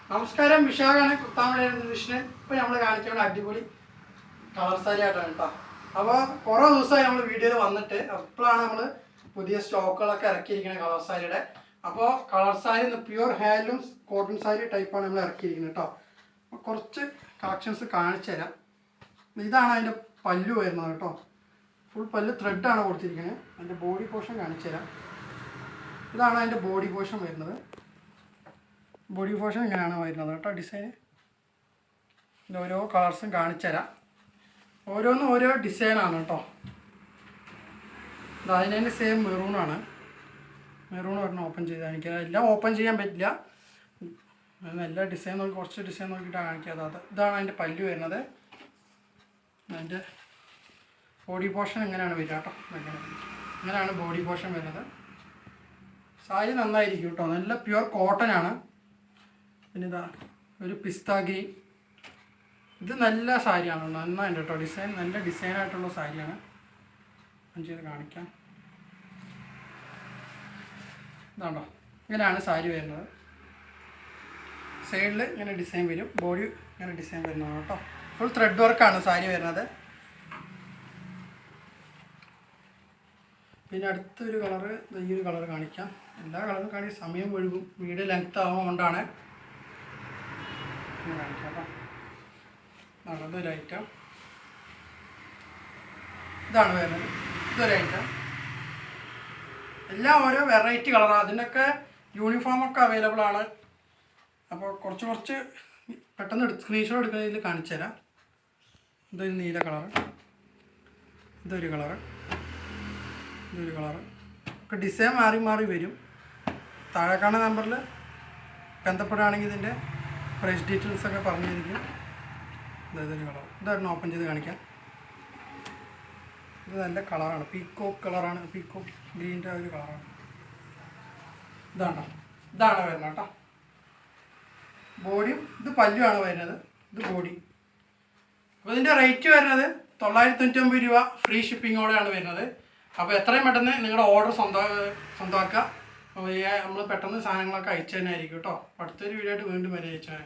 നമസ്കാരം, വിശാഖാണ് കുത്താമ്പഴ കൃഷ്ണൻ. ഇപ്പോൾ നമ്മൾ കാണിക്കുന്ന അടിപൊളി കളർ സാരി ആയിട്ടാണ് കേട്ടോ. അപ്പോൾ കുറേ ദിവസമായി നമ്മൾ വീഡിയോയിൽ വന്നിട്ട് എപ്പോഴാണ് നമ്മൾ പുതിയ സ്റ്റോക്കുകളൊക്കെ ഇറക്കിയിരിക്കുന്നത് കളർ സാരിയുടെ. അപ്പോൾ colour sari pure handloom cotton sari ടൈപ്പാണ് നമ്മൾ ഇറക്കിയിരിക്കുന്നത് കേട്ടോ. അപ്പോൾ കുറച്ച് കളക്ഷൻസ് കാണിച്ചു തരാം. ഇതാണ് അതിൻ്റെ പല്ലു വരുന്നത് കേട്ടോ. ഫുൾ പല്ല് ത്രെഡാണ് കൊടുത്തിരിക്കുന്നത്. അതിൻ്റെ ബോഡി പോർഷൻ കാണിച്ചു തരാം. ഇതാണ് അതിൻ്റെ ബോഡി പോർഷൻ വരുന്നത്. ബോഡി പോർഷൻ ഇങ്ങനെയാണ് വരുന്നത് കേട്ടോ. ഡിസൈന് ഇതിൻ്റെ ഓരോ കളേഴ്സും കാണിച്ചു തരാം. ഓരോന്നും ഓരോ ഡിസൈനാണ് കേട്ടോ. അതിൻ്റെ സെയിം മെറൂണാണ്. മെറൂൺ ഒരെണ്ണം ഓപ്പൺ ചെയ്ത് കാണിക്കുക. എല്ലാം ഓപ്പൺ ചെയ്യാൻ പറ്റില്ല. എല്ലാ ഡിസൈൻ നോക്കി കുറച്ച് ഡിസൈൻ നോക്കിയിട്ടാണ് കാണിക്കാതെ. ഇതാണ് അതിൻ്റെ പല്ലു വരുന്നത്. അതിൻ്റെ ബോഡി പോർഷൻ എങ്ങനെയാണ് വരിക കേട്ടോ. ഇങ്ങനെയാണ് ബോഡി പോർഷൻ വരുന്നത്. സാരി നന്നായിരിക്കും കേട്ടോ. നല്ല പ്യുവർ കോട്ടൺ ആണ്. പിന്നെ ഇതാ ഒരു പിസ്ത ഗ്രീൻ. ഇത് നല്ല സാരിയാണ്, നന്നായിട്ട് കേട്ടോ. ഡിസൈൻ നല്ല ഡിസൈനായിട്ടുള്ള സാരിയാണ്. ഞാൻ ചെയ്ത് കാണിക്കാം. ഇതാണോ, ഇങ്ങനെയാണ് സാരി വരുന്നത്. സൈഡിൽ ഇങ്ങനെ ഡിസൈൻ വരും. ബോഡി ഇങ്ങനെ ഡിസൈൻ വരുന്നതാണ് കേട്ടോ. ഫുൾ ത്രെഡ് വർക്കാണ് സാരി വരുന്നത്. പിന്നെ അടുത്തൊരു കളറ്, ഈ ഒരു കളർ കാണിക്കാം. എല്ലാ കളറും കാണിക്കാൻ സമയം ഒഴുകും, വീഡിയോ ലെങ്ത് ആവുന്നതുകൊണ്ടാണ് കാണിക്കാം കേട്ടോ. അതൊരു ഐറ്റം. ഇതാണ് വരുന്നത്. ഇതൊരു ഐറ്റം. എല്ലാം ഓരോ വെറൈറ്റി കളറാണ്. അതിനൊക്കെ യൂണിഫോമൊക്കെ അവൈലബിൾ ആണ്. അപ്പോൾ കുറച്ച് പെട്ടെന്ന് സ്ക്രീൻഷോട്ട് എടുക്കുന്നതിൽ കാണിച്ചു തരാം. ഇതൊരു നീല കളറ്, ഇതൊരു കളറ്, ഇതൊരു കളറ്. ഒക്കെ ഡിസൈൻ മാറി മാറി വരും. താഴെ കാണുന്ന നമ്പറിൽ ബന്ധപ്പെടുകയാണെങ്കിൽ ഇതിൻ്റെ പ്രൈസ് ഡീറ്റെയിൽസൊക്കെ പറഞ്ഞിരിക്കും. ഇതൊരു കളർ. ഇതൊരെണ്ണം ഓപ്പൺ ചെയ്ത് കാണിക്കാം. ഇത് നല്ല കളറാണ്, പീക്കോക്ക് കളറാണ്. പീക്കോക്ക് ഗ്രീൻ്റെ ഒരു കളറാണ്. ഇതാണ് വരുന്നത് കേട്ടോ. ബോഡിയും ഇത് പല്ലുമാണ് വരുന്നത്. ഇത് ബോഡി. അപ്പോൾ ഇതിൻ്റെ റേറ്റ് വരുന്നത് 999 രൂപ. ഫ്രീ ഷിപ്പിങ്ങോടെയാണ് വരുന്നത്. അപ്പോൾ എത്രയും പെട്ടെന്ന് നിങ്ങളുടെ ഓർഡർ സ്വന്തമാക്കുക. നമ്മൾ പെട്ടെന്ന് സാധനങ്ങളൊക്കെ അയച്ചു തന്നെ ആയിരിക്കും കേട്ടോ. അടുത്തൊരു വീഡിയോ ആയിട്ട് വീണ്ടും വരെ അയച്ചാൽ